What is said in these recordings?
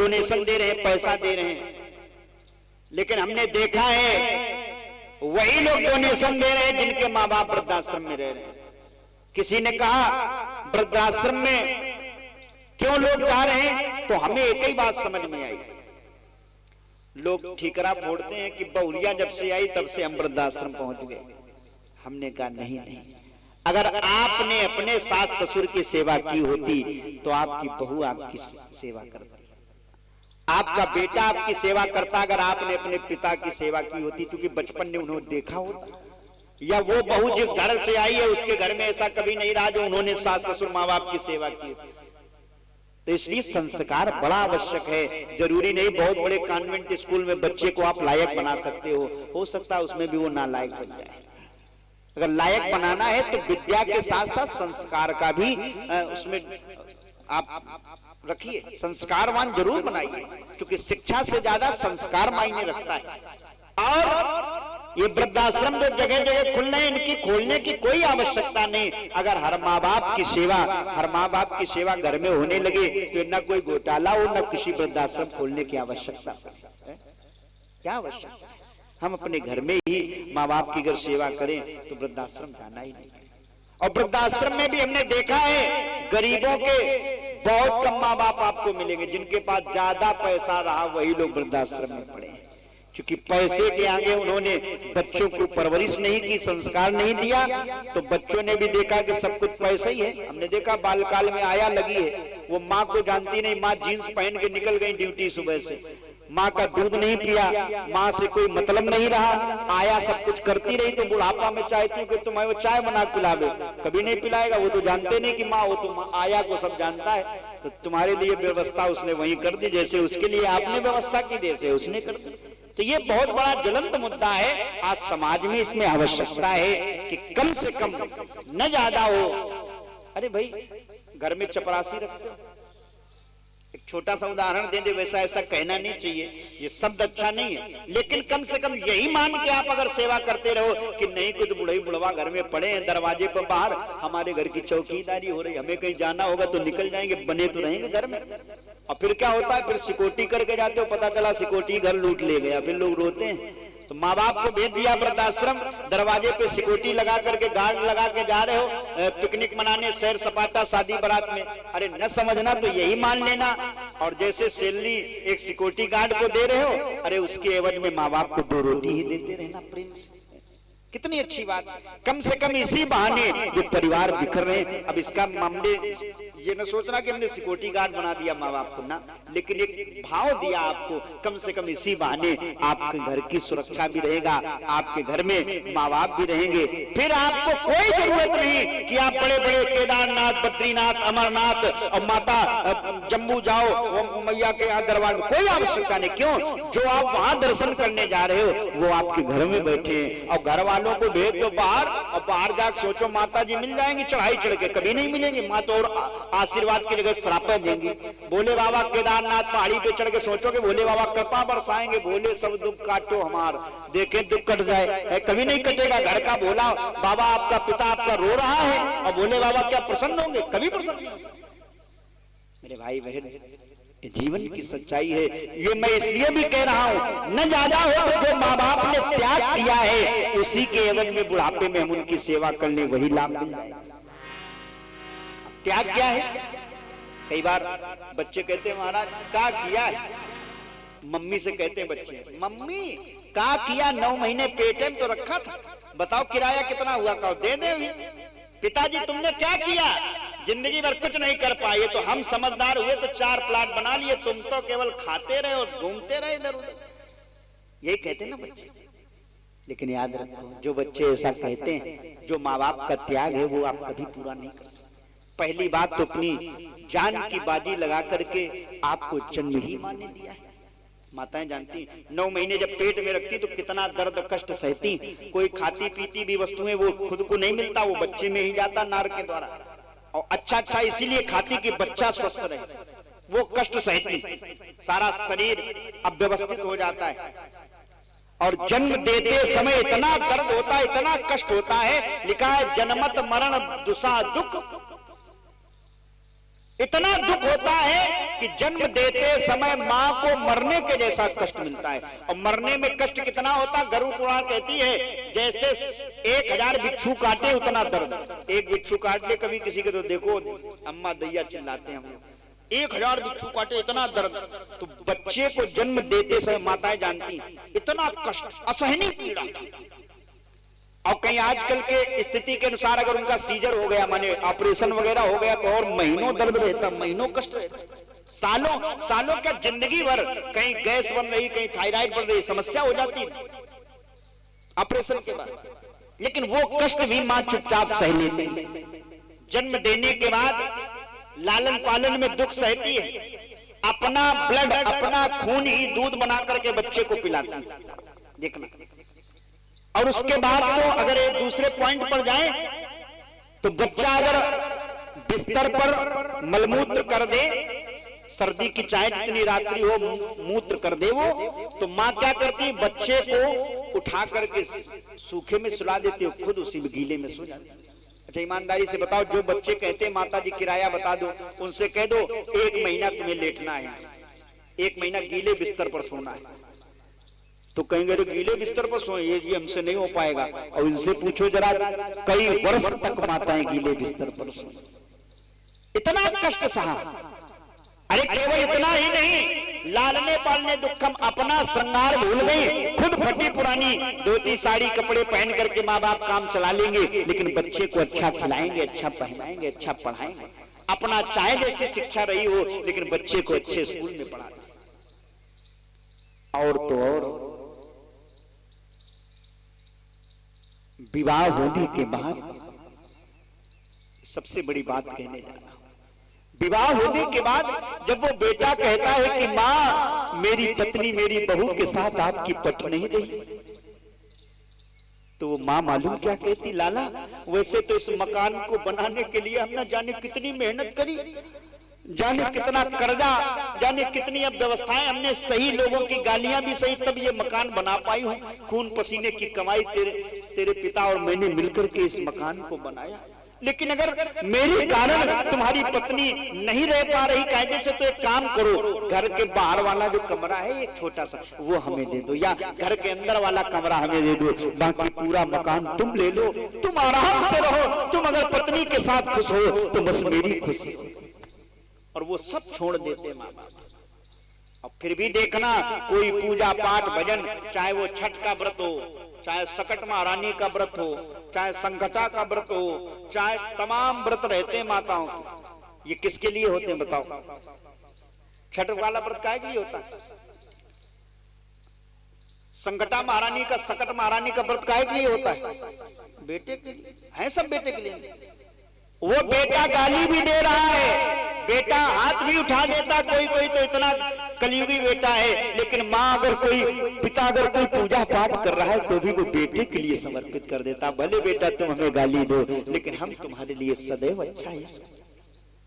Donation दे रहे हैं, पैसा दे रहे हैं, लेकिन हमने देखा है वही लोग डोनेशन दे रहे हैं जिनके माँ बाप वृद्धाश्रम में रह रहे हैं। किसी ने कहा वृद्धाश्रम में क्यों लोग जा रहे हैं, तो हमें एक ही बात समझ में आई। लोग ठीकरा फोड़ते हैं कि बहुरिया जब से आई तब से हम वृद्धाश्रम पहुंच गए। हमने कहा नहीं नहीं, अगर आपने अपने सास ससुर की सेवा की होती तो आपकी बहू आपकी सेवा करती, आपका बेटा आपकी सेवा करता अगर आपने अपने पिता की सेवा की होती, क्योंकि बचपन में उन्होंने देखा होता। या वो बहू जिस घर से आई है उसके घर में ऐसा कभी नहीं रहा जो उन्होंने सास ससुर माँ बाप की सेवा की। तो इसलिए संस्कार बड़ा आवश्यक है। जरूरी नहीं बहुत बड़े कॉन्वेंट स्कूल में बच्चे को आप लायक बना सकते हो सकता है उसमें भी वो नालायक बन जाए। अगर लायक बनाना है तो विद्या के साथ साथ संस्कार का भी उसमें आप रखिए, संस्कारवान जरूर बनाइए, क्योंकि शिक्षा से ज्यादा संस्कार मायने रखता है। और ये वृद्धाश्रम जो जगह जगह खुल रहे हैं, इनकी खोलने की कोई आवश्यकता नहीं। अगर हर माँ बाप की सेवा घर में होने लगे तो न कोई घोटाला हो, न किसी वृद्धाश्रम खोलने की आवश्यकता। क्या आवश्यकता है? हम अपने घर में ही माँ बाप की अगर सेवा करें तो वृद्धाश्रम जाना ही नहीं। और वृद्धाश्रम में भी हमने देखा है गरीबों के बहुत कम माँ बाप आपको मिलेंगे। जिनके पास ज्यादा पैसा रहा वही लोग वृद्धाश्रम में पड़े, क्योंकि पैसे के आगे उन्होंने बच्चों को परवरिश नहीं की, संस्कार नहीं दिया, तो बच्चों ने भी देखा कि सब कुछ पैसा ही है। हमने देखा बालकाल में आया लगी है, वो माँ को जानती नहीं, माँ जीन्स पहन के निकल गई ड्यूटी सुबह से, माँ का दूध नहीं पिया, माँ से कोई मतलब नहीं रहा, आया सब कुछ करती रही। तो बुढ़ापा में चाहती हूँ कि तुम्हें वो चाय बना पिलावे, कभी नहीं पिलाएगा। वो तो जानते नहीं कि माँ, वो तो आया को सब जानता है, तो तुम्हारे लिए व्यवस्था उसने वही कर दी जैसे उसके लिए आपने व्यवस्था की, जैसे उसने कर दी। तो ये बहुत बड़ा ज्वलंत मुद्दा है। आज समाज में इसमें आवश्यकता है कि कम से कम न ज्यादा हो। अरे भाई घर में चपरासी रखते हो, एक छोटा सा उदाहरण दे दे, वैसा ऐसा कहना नहीं चाहिए, ये शब्द अच्छा नहीं है, लेकिन कम से कम यही मान के आप अगर सेवा करते रहो कि नहीं कुछ बुढ़ई बुढ़वा घर में पड़े हैं दरवाजे पर बाहर, हमारे घर की चौकीदारी हो रही, हमें कहीं जाना होगा तो निकल जाएंगे, बने तो रहेंगे घर में। और फिर क्या होता है, फिर सिक्योरिटी करके जाते हो, पता चला सिक्योरिटी घर लूट ले गया, फिर लोग रोते हैं। तो माँ बाप को भेज दिया वृद्धाश्रम, दरवाजे पे सिक्योरिटी लगा करके गार्ड लगा के जा रहे हो पिकनिक मनाने, सैर सपाटा, शादी बारात में। अरे न समझना तो यही मान लेना, और जैसे सैलरी एक सिक्योरिटी गार्ड को दे रहे हो, अरे उसके एवज में माँ बाप को 2 रोटी ही देते रहना प्रेम से। कितनी अच्छी बात। कम से कम इसी बहाने जो परिवार बिखर रहे हैं, अब इसका मामले ये न सोचना कि हमने सिक्योरिटी गार्ड बना दिया माँ बाप को, ना, लेकिन एक भाव दिया आपको, कम से कम इसी बहाने आपके घर की सुरक्षा भी रहेगा, आपके घर में माँ बाप भी रहेंगे। फिर आपको कोई जरूरत नहीं कि आप बड़े बड़े केदारनाथ, बद्रीनाथ, अमरनाथ और माता जम्मू जाओ मैया के यहाँ दरबार में, कोई आवश्यकता नहीं। क्यों? जो आप वहां दर्शन करने जा रहे हो वो आपके घर में बैठे हैं। और घर वालों को भेज दो बाहर, और बाहर जाकर सोचो माता जी मिल जाएंगी चढ़ाई चढ़ के, कभी नहीं मिलेंगी। माँ तो और आशीर्वाद की जगह श्रापें देंगी। भोले बाबा केदारनाथ पहाड़ी पे चढ़ के सोचो कि भोले बाबा कृपा बरसाएंगे, भोले सब दुख काटो हमार, देखे दुख कट जाए, कभी नहीं कटेगा। घर का भोला बाबा आपका पिता आपका रो रहा है और भोले बाबा क्या प्रसन्न होंगे? कभी प्रसन्न नहीं। मेरे भाई बहन, ये जीवन की सच्चाई है। ये मैं इसलिए भी कह रहा हूं, न ज्यादा हो तो जो माँ बाप ने त्याग किया है उसी के एवज में बुढ़ापे में हम उनकी सेवा करने वही लाभ मिल जाएगा। त्याग क्या है? कई बार बच्चे कहते हैं महाराज क्या किया है, मम्मी से कहते हैं बच्चे, मम्मी क्या किया, 9 महीने पेट में तो रखा था, बताओ किराया कितना हुआ, कहो दे दे। पिताजी तुमने क्या किया, जिंदगी भर कुछ नहीं कर पाए, तो हम समझदार हुए तो 4 प्लाट बना लिए, तुम तो केवल खाते रहे और घूमते रहे इधर उधर। यही कहते ना बच्चे। लेकिन याद रखो, जो बच्चे ऐसा कहते हैं, जो माँ बाप का त्याग है वो आप कभी पूरा नहीं कर सकते। पहली बात तो अपनी जान की बाजी लगा करके आपको जन्म ही माँ ने दिया है। माताएं जानती, 9 महीने जब पेट में रखती तो कितना दर्द कष्ट सहती। कोई खाती पीती भी वस्तुएं वो खुद को नहीं मिलता, वो बच्चे में ही जाता नार के द्वारा। और अच्छा इसीलिए खाती कि बच्चा स्वस्थ रहे, वो कष्ट सहती, सारा शरीर अव्यवस्थित हो जाता है। और जन्म देते समय इतना दर्द होता है, इतना कष्ट होता है, लिखा है जन्मत मरण दुसा दुख। इतना दुख होता है कि जन्म देते समय मां को मरने के जैसा कष्ट मिलता है। और मरने में कष्ट कितना होता, गरुड़ पुराण कहती है जैसे 1000 बिच्छू काटे उतना दर्द। एक बिच्छू काट ले कभी किसी के तो देखो अम्मा दैया चिल्लाते हैं, 1000 बिच्छू काटे इतना दर्द। तो बच्चे को जन्म देते समय माताएं जानती इतना कष्ट, असहनीय पीड़ा। और कहीं आजकल के स्थिति के अनुसार अगर उनका सीजर हो गया, माने ऑपरेशन वगैरह हो गया, तो और महीनों दर्द रहता, महीनों कष्ट रहता, सालों क्या जिंदगी भर कहीं गैस बन रही, कहीं थायराइड बन रही, समस्या हो जाती ऑपरेशन के बाद। लेकिन वो कष्ट भी मां चुपचाप सह लेती है। जन्म देने के बाद लालन पालन में दुख सहती है, अपना ब्लड अपना खून ही दूध बना करके बच्चे को पिलाती है, देखना। और उसके बाद तो अगर एक दूसरे पॉइंट पर जाए तो बच्चा अगर बिस्तर पर मलमूत्र कर दे, सर्दी की चाहे जितनी रात्रि हो मूत्र कर दे वो, तो मां क्या करती, बच्चे को उठा करके सूखे में सुला देती है, खुद उसी में गीले में सो जाती है। अच्छा ईमानदारी से बताओ, जो बच्चे कहते हैं माता जी किराया बता दो, उनसे कह दो 1 महीना तुम्हें लेटना है, 1 महीना गीले बिस्तर पर सोना है, तो कहेंगे अरे गीले बिस्तर पर सोए, ये हमसे नहीं हो पाएगा। और इनसे पूछो जरा, कई वर्ष तक माताएं गीले बिस्तर पर सोए, इतना कष्ट सहा। अरे केवल इतना ही नहीं, लालने पालने दुखम, अपना श्रृंगार भूल गई, खुद फटी पुरानी धोती साड़ी कपड़े पहन करके माँ बाप काम चला लेंगे, लेकिन बच्चे को अच्छा खिलाएंगे, अच्छा पहनाएंगे, अच्छा पढ़ाएंगे। अपना चाहे जैसी शिक्षा रही हो, लेकिन बच्चे को अच्छे स्कूल में पढ़ा दें। और तो और विवाह होने के बाद सबसे बड़ी बात कहने जा रहा हूं, विवाह होने के बाद जब वो बेटा कहता है कि मां मेरी पत्नी मेरी बहू के साथ आपकी पट नहीं रही, तो वो मां मालूम क्या कहती, लाला वैसे तो इस मकान को बनाने के लिए हम न जाने कितनी मेहनत करी, जाने कितना कर्जा, जाने कितनी अब व्यवस्थाएं, हमने सही लोगों की गालियां भी सही तब ये मकान बना पाई हूं, खून पसीने की कमाई तेरे पिता और मैंने मिलकर के इस मकान को बनाया। लेकिन अगर मेरे कारण तुम्हारी पत्नी नहीं रह पा रही कायदे से, तो एक काम करो, घर के बाहर वाला जो कमरा है एक छोटा सा वो हमें दे दो, या घर के अंदर वाला कमरा हमें दे दो, बाकी पूरा मकान तुम ले लो, तुम आराम से रहो, तुम अगर पत्नी के साथ खुश हो तो बस मेरी खुशी हो। और वो सब छोड़ देते माँ बाप। और फिर भी देखना, कोई पूजा पाठ भजन, चाहे वो छठ का व्रत हो, चाहे सकट महारानी का व्रत हो, चाहे संकटा का व्रत हो, चाहे तमाम व्रत रहते हैं माताओं के, ये किसके लिए होते हैं बताओ? छठ वाला व्रत काहे के लिए होता है? संकटा महारानी का, सकट महारानी का व्रत काहे के लिए होता है? बेटे के लिए है, सब बेटे के लिए। वो बेटा गाली भी दे रहा है, बेटा हाथ भी उठा देता, कोई कोई तो इतना कलयुगी बेटा है, लेकिन माँ अगर कोई, पिता अगर कोई पूजा पाठ कर रहा है तो भी वो बेटे के लिए समर्पित कर देता। भले बेटा तुम हमें गाली दो, लेकिन हम तुम्हारे लिए सदैव अच्छा ही।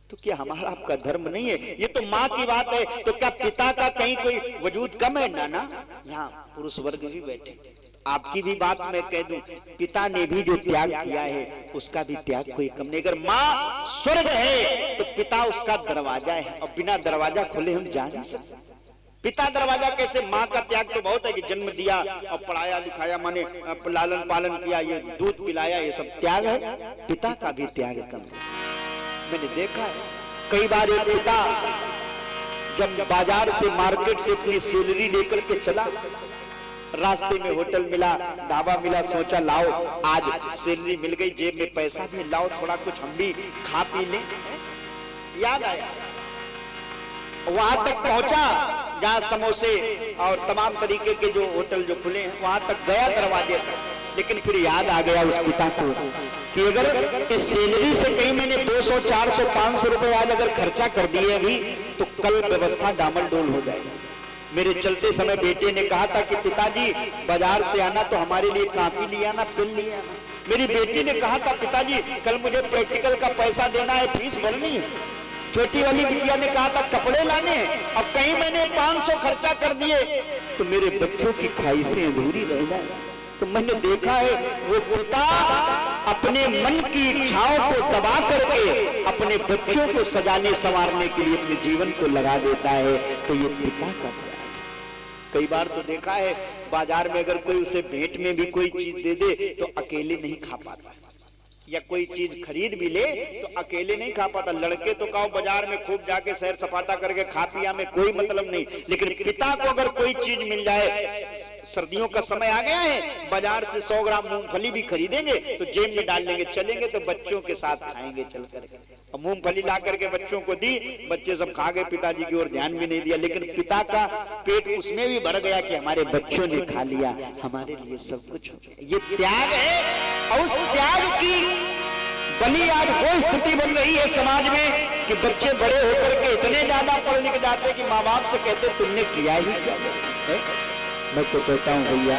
तो क्या हमारा आपका धर्म नहीं है? ये तो माँ की बात है, तो क्या पिता का कहीं कोई वजूद कम है? ना, यहाँ पुरुष वर्ग भी बैठे। आपकी भी बात मैं कह दूं, पिता ने भी जो त्याग किया है उसका भी त्याग कोई कम नहीं। अगर माँ स्वर्ग है तो पिता उसका दरवाजा है, और बिना दरवाजा खोले हम जा नहीं सकते। पिता दरवाजा कैसे? माँ का त्याग तो बहुत है कि जन्म दिया और पढ़ाया लिखाया, माने लालन पालन किया, ये दूध पिलाया, ये सब त्याग है। पिता का भी त्याग कम है। मैंने देखा है कई बार एक पिता जब बाजार से, मार्केट से अपनी सैलरी लेकर के चला, रास्ते में होटल मिला, ढाबा मिला, सोचा लाओ आज सैलरी मिल गई, जेब में पैसा भी, लाओ थोड़ा कुछ हम भी खा पी लें। याद आया, वहां तक पहुंचा जहां समोसे और तमाम तरीके के जो होटल जो खुले हैं, वहां तक गया दरवाजे तक, लेकिन फिर याद आ गया उस पिता को कि अगर इस सैलरी से कहीं मैंने 200, 400, 500 रुपए आज अगर खर्चा कर दिए अभी, तो कल व्यवस्था डामाडोल हो जाएगी। मेरे चलते समय बेटे ने कहा था कि पिताजी बाजार से आना तो हमारे लिए कापी ले आना, पेन ले आना। मेरी बेटी ने कहा था पिताजी कल मुझे प्रैक्टिकल का पैसा देना है, फीस भरनी है। छोटी वाली बिटिया ने कहा था कपड़े लाने हैं। अब कहीं मैंने 500 खर्चा कर दिए तो मेरे बच्चों की ख्वाहिशें अधूरी रह जाए। तो मैंने देखा है वो पिता अपने मन की इच्छाओं को दबा करके अपने बच्चों को सजाने संवारने के लिए अपने जीवन को लगा देता है। तो ये पिता का प्यार। कई बार तो देखा है बाजार में अगर कोई उसे भेंट में भी कोई चीज दे दे तो अकेले नहीं खा पाता, या कोई चीज खरीद भी ले तो अकेले नहीं खा पाता। लड़के तो कहो बाजार में खूब जाके सैर सपाटा करके खा पिया में कोई मतलब नहीं, लेकिन पिता को अगर कोई चीज मिल जाए, सर्दियों का समय आ गया है, बाजार से 100 ग्राम मूंगफली भी खरीदेंगे तो जेब में डाल लेंगे, चलेंगे तो बच्चों के साथ खाएंगे चल करके। और मूंगफली ला करके बच्चों को दी, बच्चे सब खा गए, पिताजी की ओर ध्यान भी नहीं दिया, लेकिन पिता का पेट उसमें भी भर गया कि हमारे बच्चों ने खा लिया, हमारे लिए सब कुछ हो गया। ये त्याग है, और उस त्याग की बनी आज वो स्थिति बन रही है समाज में कि बच्चे बड़े होकर के इतने ज्यादा पढ़ लिख जाते कि माँ बाप से कहते तुमने किया ही क्या है? मैं तो कहता हूं भैया,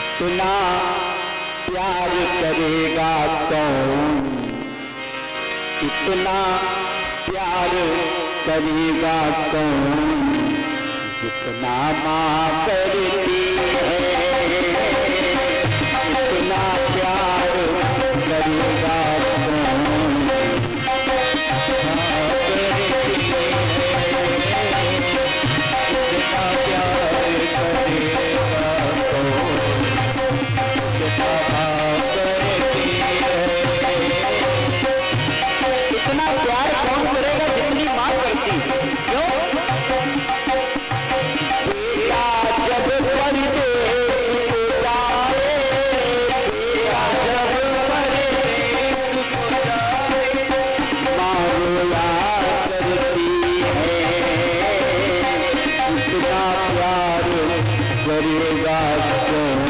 इतना प्यार करेगा कौन, इतना प्यार करेगा कौन जितना माँ करती है, इतना प्यार करेगा कौन इतना प्यार कौन करेगा जितनी माँ करती है। क्यों? बेटा जब परदेश को जाए, बेटा जब परदेश को जाए, माँ रोया करती है, इतना प्यार करेगा कौन